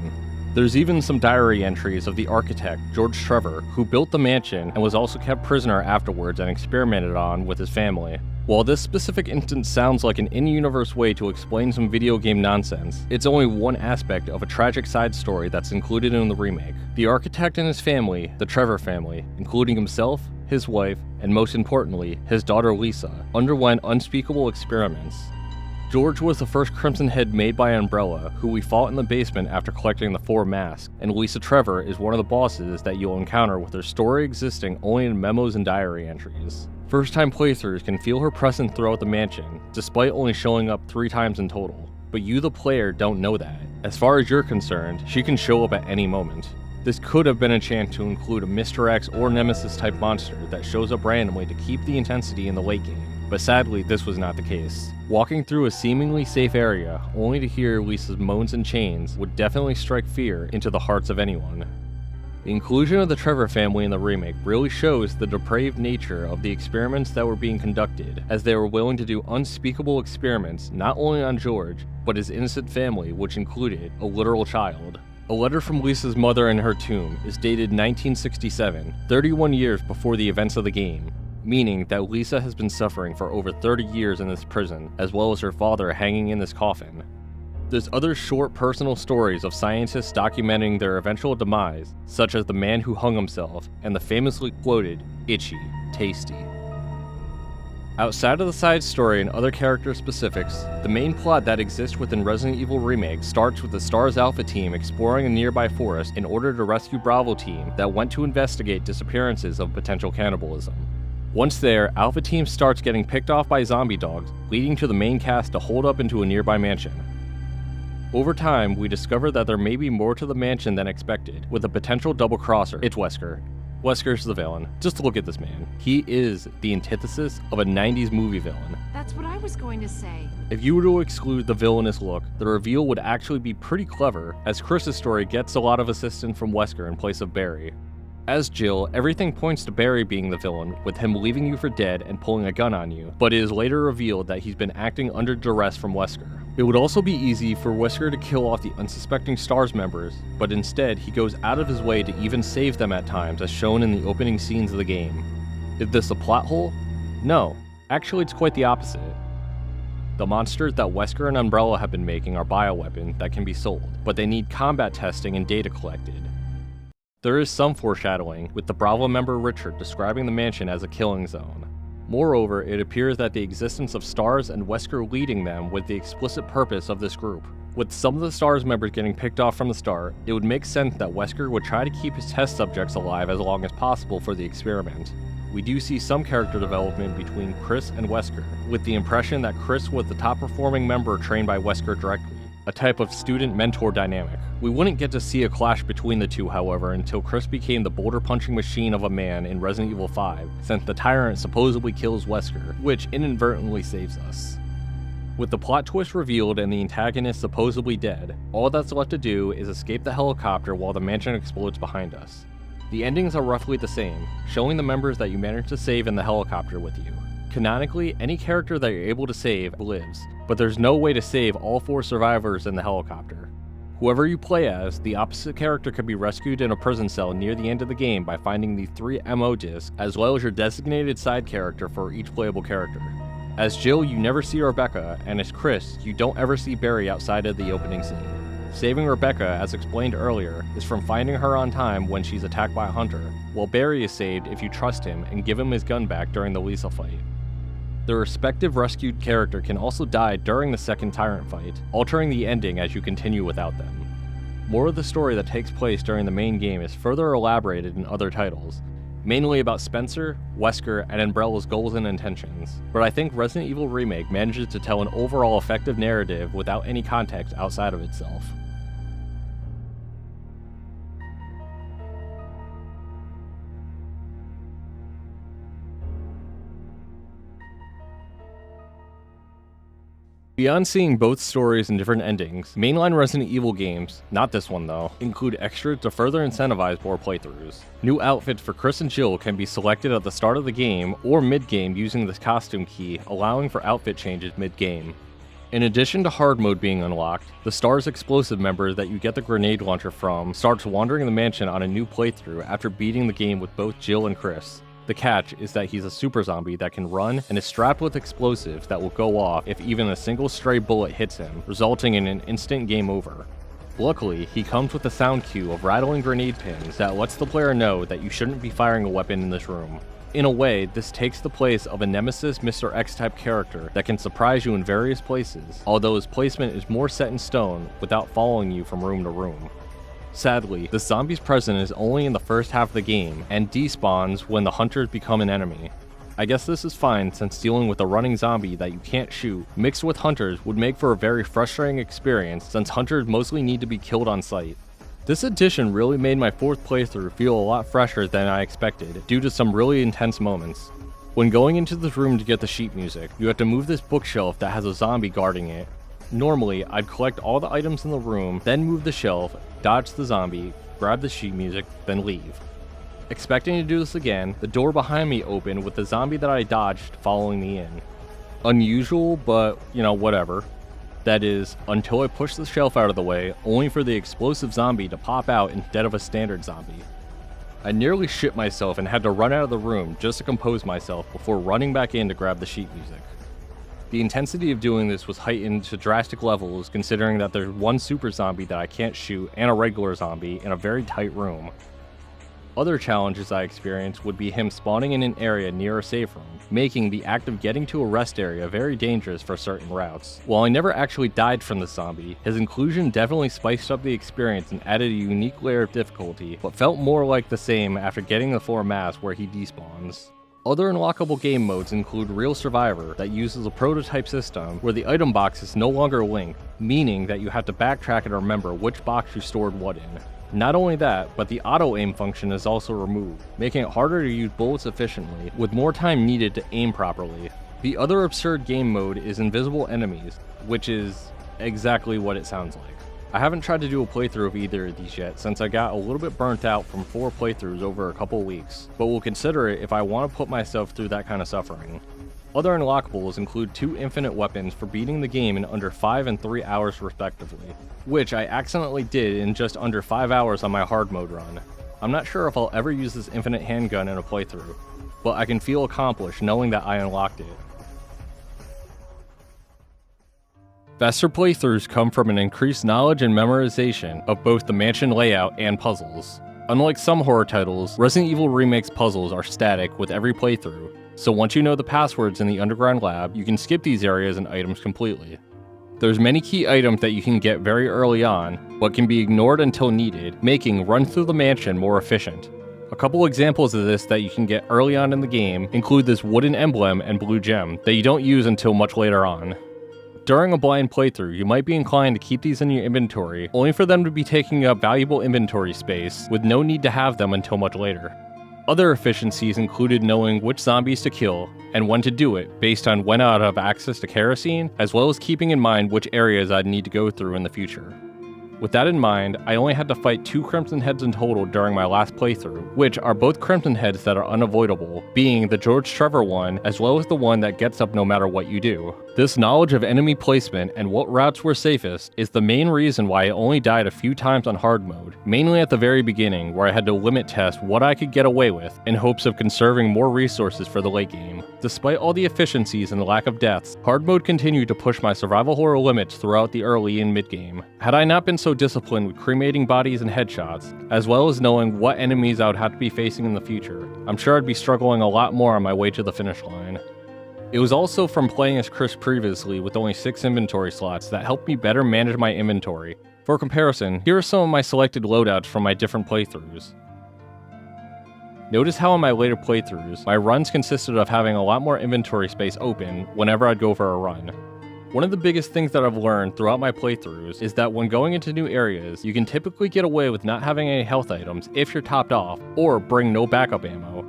A: There's even some diary entries of the architect, George Trevor, who built the mansion and was also kept prisoner afterwards and experimented on with his family. While this specific instance sounds like an in-universe way to explain some video game nonsense, it's only one aspect of a tragic side story that's included in the remake. The architect and his family, the Trevor family, including himself, his wife, and most importantly, his daughter Lisa, underwent unspeakable experiments. George was the first Crimson Head made by Umbrella, who we fought in the basement after collecting the 4 masks, and Lisa Trevor is one of the bosses that you'll encounter with her story existing only in memos and diary entries. First-time playthroughs can feel her presence throughout the mansion, despite only showing up 3 times in total. But you, the player, don't know that. As far as you're concerned, she can show up at any moment. This could have been a chance to include a Mr. X or Nemesis type monster that shows up randomly to keep the intensity in the late game, but sadly this was not the case. Walking through a seemingly safe area, only to hear Lisa's moans and chains, would definitely strike fear into the hearts of anyone. The inclusion of the Trevor family in the remake really shows the depraved nature of the experiments that were being conducted, as they were willing to do unspeakable experiments not only on George, but his innocent family, which included a literal child. A letter from Lisa's mother in her tomb is dated 1967, 31 years before the events of the game, meaning that Lisa has been suffering for over 30 years in this prison, as well as her father hanging in this coffin. There's other short personal stories of scientists documenting their eventual demise, such as the man who hung himself and the famously quoted, "Itchy, tasty." Outside of the side story and other character specifics, the main plot that exists within Resident Evil Remake starts with the STARS Alpha team exploring a nearby forest in order to rescue Bravo team that went to investigate disappearances of potential cannibalism. Once there, Alpha team starts getting picked off by zombie dogs, leading to the main cast to hold up into a nearby mansion. Over time, we discover that there may be more to the mansion than expected, with a potential double-crosser. It's Wesker. Wesker's the villain. Just look at this man. He is the antithesis of a 90s movie villain.
G: That's what I was going to say.
A: If you were to exclude the villainous look, the reveal would actually be pretty clever, as Chris's story gets a lot of assistance from Wesker in place of Barry. As Jill, everything points to Barry being the villain, with him leaving you for dead and pulling a gun on you, but it is later revealed that he's been acting under duress from Wesker. It would also be easy for Wesker to kill off the unsuspecting STARS members, but instead he goes out of his way to even save them at times, as shown in the opening scenes of the game. Is this a plot hole? No. Actually, it's quite the opposite. The monsters that Wesker and Umbrella have been making are bioweapons that can be sold, but they need combat testing and data collected. There is some foreshadowing, with the Bravo member Richard describing the mansion as a killing zone. Moreover, it appears that the existence of STARS and Wesker leading them was the explicit purpose of this group. With some of the STARS members getting picked off from the start, it would make sense that Wesker would try to keep his test subjects alive as long as possible for the experiment. We do see some character development between Chris and Wesker, with the impression that Chris was the top performing member trained by Wesker directly, a type of student-mentor dynamic. We wouldn't get to see a clash between the two, however, until Chris became the boulder-punching machine of a man in Resident Evil 5, since the Tyrant supposedly kills Wesker, which inadvertently saves us. With the plot twist revealed and the antagonist supposedly dead, all that's left to do is escape the helicopter while the mansion explodes behind us. The endings are roughly the same, showing the members that you managed to save in the helicopter with you. Canonically, any character that you're able to save lives, but there's no way to save all 4 survivors in the helicopter. Whoever you play as, the opposite character could be rescued in a prison cell near the end of the game by finding the 3 MO discs, as well as your designated side character for each playable character. As Jill, you never see Rebecca, and as Chris, you don't ever see Barry outside of the opening scene. Saving Rebecca, as explained earlier, is from finding her on time when she's attacked by a hunter, while Barry is saved if you trust him and give him his gun back during the Lisa fight. The respective rescued character can also die during the second tyrant fight, altering the ending as you continue without them. More of the story that takes place during the main game is further elaborated in other titles, mainly about Spencer, Wesker, and Umbrella's goals and intentions, but I think Resident Evil Remake manages to tell an overall effective narrative without any context outside of itself. Beyond seeing both stories and different endings, mainline Resident Evil games, not this one though, include extras to further incentivize more playthroughs. New outfits for Chris and Jill can be selected at the start of the game or mid-game using this costume key, allowing for outfit changes mid-game. In addition to hard mode being unlocked, the STARS explosive member that you get the grenade launcher from starts wandering the mansion on a new playthrough after beating the game with both Jill and Chris. The catch is that he's a super zombie that can run and is strapped with explosives that will go off if even a single stray bullet hits him, resulting in an instant game over. Luckily, he comes with a sound cue of rattling grenade pins that lets the player know that you shouldn't be firing a weapon in this room. In a way, this takes the place of a Nemesis Mr. X type character that can surprise you in various places, although his placement is more set in stone without following you from room to room. Sadly, the zombie's presence is only in the first half of the game, and despawns when the hunters become an enemy. I guess this is fine since dealing with a running zombie that you can't shoot, mixed with hunters would make for a very frustrating experience since hunters mostly need to be killed on sight. This addition really made my fourth playthrough feel a lot fresher than I expected, due to some really intense moments. When going into this room to get the sheet music, you have to move this bookshelf that has a zombie guarding it. Normally, I'd collect all the items in the room, then move the shelf, dodge the zombie, grab the sheet music, then leave. Expecting to do this again, the door behind me opened with the zombie that I dodged following me in. Unusual, but, whatever. That is, until I pushed the shelf out of the way, only for the explosive zombie to pop out instead of a standard zombie. I nearly shit myself and had to run out of the room just to compose myself before running back in to grab the sheet music. The intensity of doing this was heightened to drastic levels considering that there's one super zombie that I can't shoot and a regular zombie in a very tight room. Other challenges I experienced would be him spawning in an area near a safe room, making the act of getting to a rest area very dangerous for certain routes. While I never actually died from the zombie, his inclusion definitely spiced up the experience and added a unique layer of difficulty, but felt more like the same after getting the 4 mass where he despawns. Other unlockable game modes include Real Survivor that uses a prototype system where the item box is no longer linked, meaning that you have to backtrack and remember which box you stored what in. Not only that, but the auto-aim function is also removed, making it harder to use bullets efficiently, with more time needed to aim properly. The other absurd game mode is Invisible Enemies, which is exactly what it sounds like. I haven't tried to do a playthrough of either of these yet since I got a little bit burnt out from 4 playthroughs over a couple weeks, but will consider it if I want to put myself through that kind of suffering. Other unlockables include 2 infinite weapons for beating the game in under 5 and 3 hours respectively, which I accidentally did in just under 5 hours on my hard mode run. I'm not sure if I'll ever use this infinite handgun in a playthrough, but I can feel accomplished knowing that I unlocked it. Faster playthroughs come from an increased knowledge and memorization of both the mansion layout and puzzles. Unlike some horror titles, Resident Evil Remake's puzzles are static with every playthrough, so once you know the passwords in the underground lab, you can skip these areas and items completely. There's many key items that you can get very early on, but can be ignored until needed, making run through the mansion more efficient. A couple examples of this that you can get early on in the game include this wooden emblem and blue gem that you don't use until much later on. During a blind playthrough, you might be inclined to keep these in your inventory, only for them to be taking up valuable inventory space, with no need to have them until much later. Other efficiencies included knowing which zombies to kill, and when to do it, based on when I'd have access to kerosene, as well as keeping in mind which areas I'd need to go through in the future. With that in mind, I only had to fight 2 Crimson Heads in total during my last playthrough, which are both Crimson Heads that are unavoidable, being the George Trevor one, as well as the one that gets up no matter what you do. This knowledge of enemy placement and what routes were safest is the main reason why I only died a few times on hard mode, mainly at the very beginning where I had to limit test what I could get away with in hopes of conserving more resources for the late game. Despite all the efficiencies and the lack of deaths, hard mode continued to push my survival horror limits throughout the early and mid game. Had I not been so disciplined with cremating bodies and headshots, as well as knowing what enemies I would have to be facing in the future, I'm sure I'd be struggling a lot more on my way to the finish line. It was also from playing as Chris previously with only 6 inventory slots that helped me better manage my inventory. For comparison, here are some of my selected loadouts from my different playthroughs. Notice how in my later playthroughs, my runs consisted of having a lot more inventory space open whenever I'd go for a run. One of the biggest things that I've learned throughout my playthroughs is that when going into new areas, you can typically get away with not having any health items if you're topped off, or bring no backup ammo.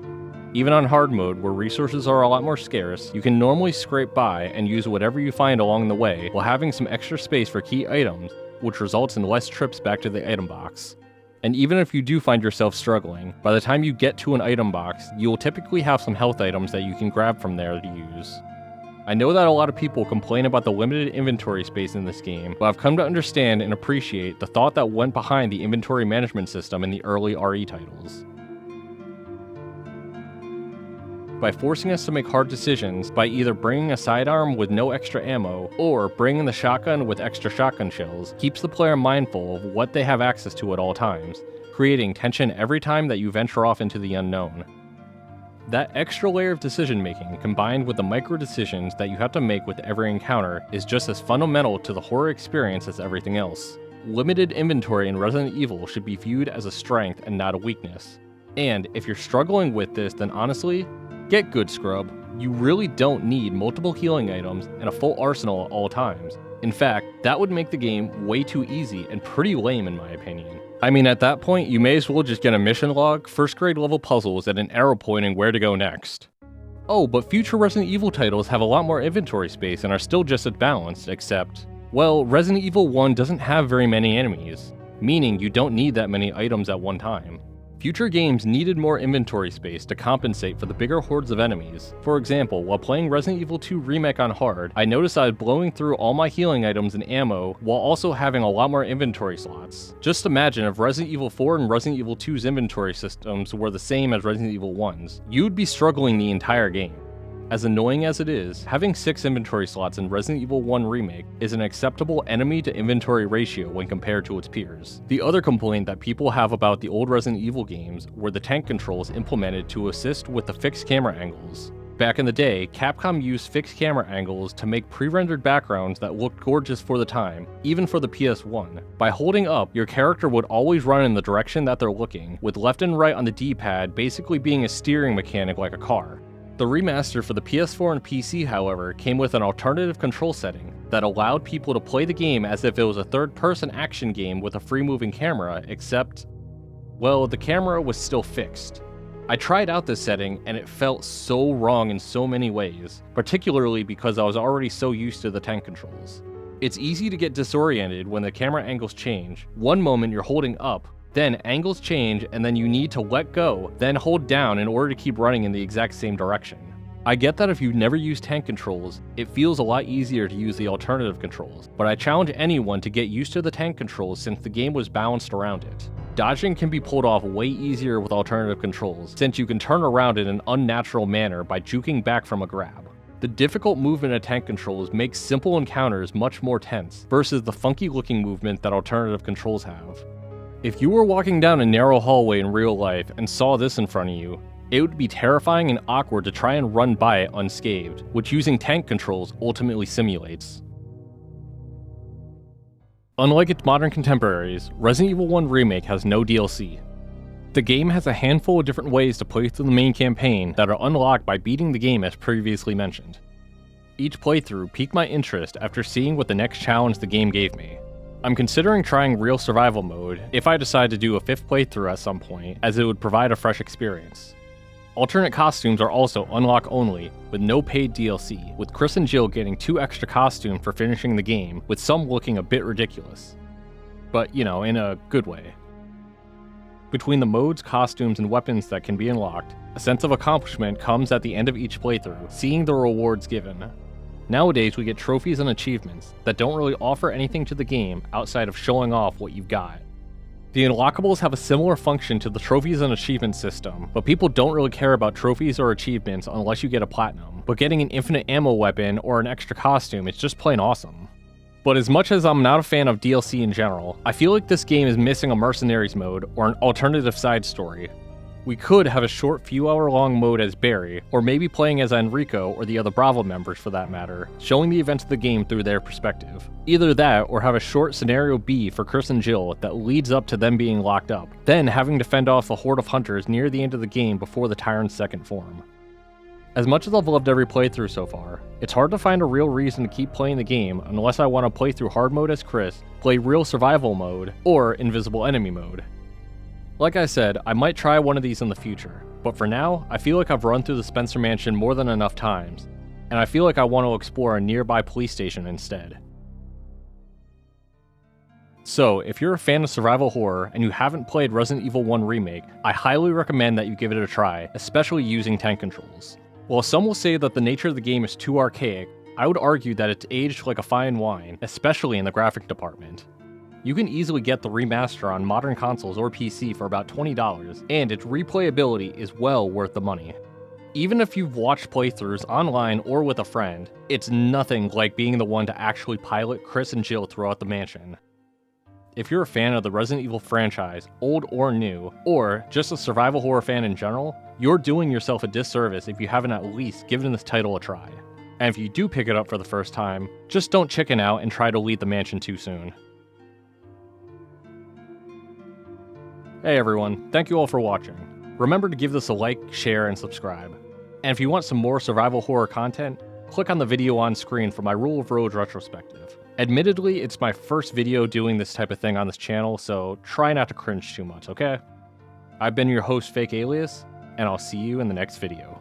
A: Even on hard mode, where resources are a lot more scarce, you can normally scrape by and use whatever you find along the way while having some extra space for key items, which results in less trips back to the item box. And even if you do find yourself struggling, by the time you get to an item box, you will typically have some health items that you can grab from there to use. I know that a lot of people complain about the limited inventory space in this game, but I've come to understand and appreciate the thought that went behind the inventory management system in the early RE titles. By forcing us to make hard decisions by either bringing a sidearm with no extra ammo, or bringing the shotgun with extra shotgun shells, keeps the player mindful of what they have access to at all times, creating tension every time that you venture off into the unknown. That extra layer of decision making, combined with the micro decisions that you have to make with every encounter, is just as fundamental to the horror experience as everything else. Limited inventory in Resident Evil should be viewed as a strength and not a weakness. And if you're struggling with this, then honestly, get good, scrub. You really don't need multiple healing items and a full arsenal at all times. In fact, that would make the game way too easy and pretty lame in my opinion. I mean, at that point, you may as well just get a mission log, first grade level puzzles, and an arrow pointing where to go next. Oh, but future Resident Evil titles have a lot more inventory space and are still just as balanced, except, well, Resident Evil 1 doesn't have very many enemies, meaning you don't need that many items at one time. Future games needed more inventory space to compensate for the bigger hordes of enemies. For example, while playing Resident Evil 2 Remake on hard, I noticed I was blowing through all my healing items and ammo while also having a lot more inventory slots. Just imagine if Resident Evil 4 and Resident Evil 2's inventory systems were the same as Resident Evil 1's. You'd be struggling the entire game. As annoying as it is, having 6 inventory slots in Resident Evil 1 Remake is an acceptable enemy to inventory ratio when compared to its peers. The other complaint that people have about the old Resident Evil games were the tank controls implemented to assist with the fixed camera angles. Back in the day, Capcom used fixed camera angles to make pre-rendered backgrounds that looked gorgeous for the time, even for the PS1. By holding up, your character would always run in the direction that they're looking, with left and right on the D-pad basically being a steering mechanic like a car. The remaster for the PS4 and PC, however, came with an alternative control setting that allowed people to play the game as if it was a third-person action game with a free-moving camera, except, well, the camera was still fixed. I tried out this setting and it felt so wrong in so many ways, particularly because I was already so used to the tank controls. It's easy to get disoriented when the camera angles change. One moment you're holding up, then angles change, and then you need to let go, then hold down in order to keep running in the exact same direction. I get that if you've never used tank controls, it feels a lot easier to use the alternative controls, but I challenge anyone to get used to the tank controls since the game was balanced around it. Dodging can be pulled off way easier with alternative controls, since you can turn around in an unnatural manner by juking back from a grab. The difficult movement of tank controls makes simple encounters much more tense, versus the funky looking movement that alternative controls have. If you were walking down a narrow hallway in real life and saw this in front of you, it would be terrifying and awkward to try and run by it unscathed, which using tank controls ultimately simulates. Unlike its modern contemporaries, Resident Evil 1 Remake has no DLC. The game has a handful of different ways to play through the main campaign that are unlocked by beating the game as previously mentioned. Each playthrough piqued my interest after seeing what the next challenge the game gave me. I'm considering trying real survival mode if I decide to do a 5th playthrough at some point, as it would provide a fresh experience. Alternate costumes are also unlock only, with no paid DLC, with Chris and Jill getting 2 extra costumes for finishing the game, with some looking a bit ridiculous. But, you know, in a good way. Between the modes, costumes, and weapons that can be unlocked, a sense of accomplishment comes at the end of each playthrough, seeing the rewards given. Nowadays, we get trophies and achievements that don't really offer anything to the game outside of showing off what you've got. The unlockables have a similar function to the trophies and achievement system, but people don't really care about trophies or achievements unless you get a platinum. But getting an infinite ammo weapon or an extra costume is just plain awesome. But as much as I'm not a fan of DLC in general, I feel like this game is missing a mercenaries mode or an alternative side story. We could have a short few hour long mode as Barry, or maybe playing as Enrico or the other Bravo members for that matter, showing the events of the game through their perspective. Either that, or have a short scenario B for Chris and Jill that leads up to them being locked up, then having to fend off the horde of hunters near the end of the game before the Tyrant's second form. As much as I've loved every playthrough so far, it's hard to find a real reason to keep playing the game unless I want to play through hard mode as Chris, play real survival mode, or invisible enemy mode. Like I said, I might try one of these in the future, but for now, I feel like I've run through the Spencer Mansion more than enough times, and I feel like I want to explore a nearby police station instead. So, if you're a fan of survival horror and you haven't played Resident Evil 1 Remake, I highly recommend that you give it a try, especially using tank controls. While some will say that the nature of the game is too archaic, I would argue that it's aged like a fine wine, especially in the graphic department. You can easily get the remaster on modern consoles or PC for about $20, and its replayability is well worth the money. Even if you've watched playthroughs online or with a friend, it's nothing like being the one to actually pilot Chris and Jill throughout the mansion. If you're a fan of the Resident Evil franchise, old or new, or just a survival horror fan in general, you're doing yourself a disservice if you haven't at least given this title a try. And if you do pick it up for the first time, just don't chicken out and try to leave the mansion too soon. Hey everyone, thank you all for watching. Remember to give this a like, share, and subscribe. And if you want some more survival horror content, click on the video on screen for my Rule of Rose retrospective. Admittedly, it's my first video doing this type of thing on this channel, so try not to cringe too much, okay? I've been your host, Fake Alias, and I'll see you in the next video.